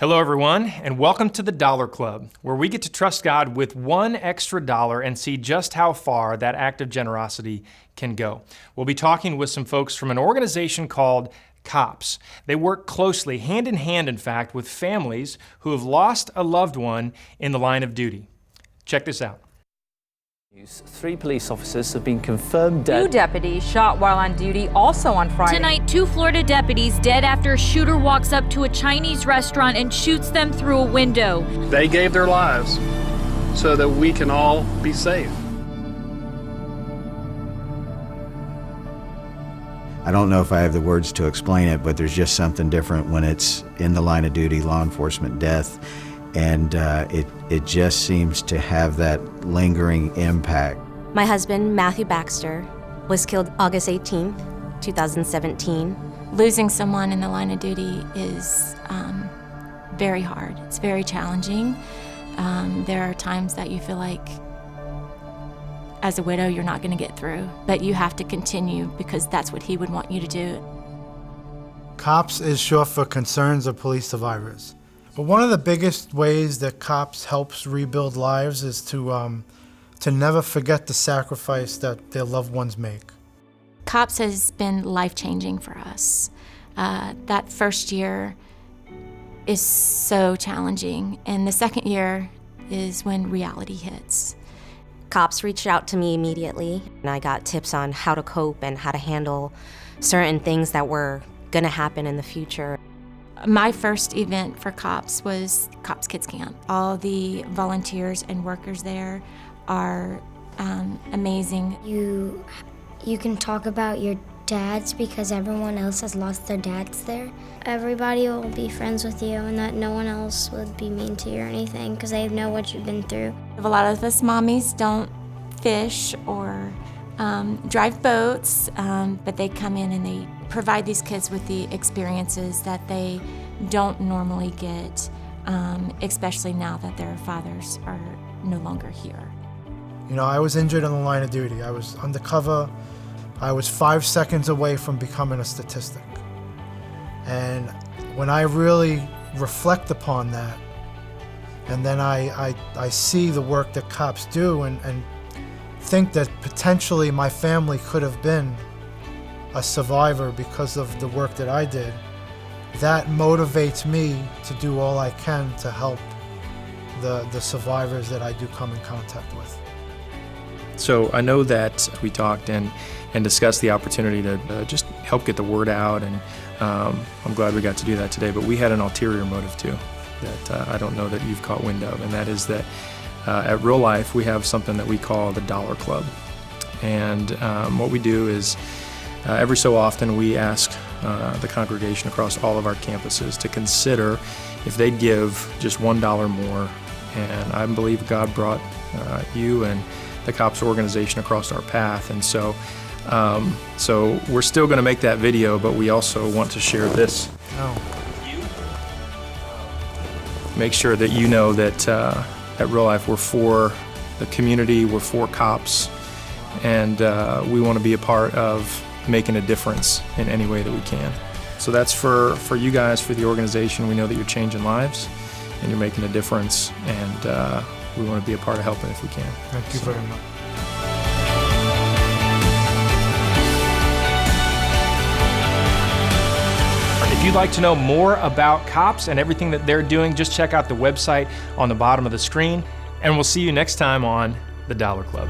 Hello everyone, and welcome to the Dollar Club, where we get to trust God with $1 extra and see just how far that act of generosity can go. We'll be talking with some folks from an organization called COPS. They work closely, hand in hand in fact, with families who have lost a loved one in the line of duty. Check this out. 3 police officers have been confirmed dead. 2 deputies shot while on duty also on Friday. Tonight, 2 Florida deputies dead after a shooter walks up to a Chinese restaurant and shoots them through a window. They gave their lives so that we can all be safe. I don't know if I have the words to explain it, but there's just something different when it's in the line of duty, law enforcement death. And it just seems to have that lingering impact. My husband, Matthew Baxter, was killed August 18th, 2017. Losing someone in the line of duty is very hard. It's very challenging. There are times that you feel like, as a widow, you're not going to get through, but you have to continue because that's what he would want you to do. COPS is short for Concerns of Police Survivors. But one of the biggest ways that COPS helps rebuild lives is to never forget the sacrifice that their loved ones make. COPS has been life-changing for us. That first year is so challenging, and the second year is when reality hits. COPS reached out to me immediately, and I got tips on how to cope and how to handle certain things that were going to happen in the future. My first event for COPS was COPS Kids Camp. All the volunteers and workers there are amazing. You can talk about your dads because everyone else has lost their dads there. Everybody will be friends with you and that no one else would be mean to you or anything because they know what you've been through. A lot of us mommies don't fish or drive boats, but they come in and they provide these kids with the experiences that they don't normally get, especially now that their fathers are no longer here. You know, I was injured on the line of duty. I was undercover. I was 5 seconds away from becoming a statistic. And when I really reflect upon that, and then I see the work that cops do and think that potentially my family could have been a survivor because of the work that I did, that motivates me to do all I can to help the survivors that I do come in contact with. So I know that we talked and discussed the opportunity to just help get the word out, and I'm glad we got to do that today, but we had an ulterior motive too that I don't know that you've caught wind of, and that is that at Real Life we have something that we call the Dollar Club. And what we do is every so often we ask the congregation across all of our campuses to consider if they'd give just $1 more, and I believe God brought you and the COPS organization across our path, and so we're still going to make that video, but we also want to share this. Make sure that you know that at Real Life we're for the community, we're for COPS, and we want to be a part of making a difference in any way that we can. So that's for you guys, for the organization. We know that you're changing lives and you're making a difference, and we want to be a part of helping if we can. Thank you very much. If you'd like to know more about COPS and everything that they're doing, just check out the website on the bottom of the screen, and we'll see you next time on The Dollar Club.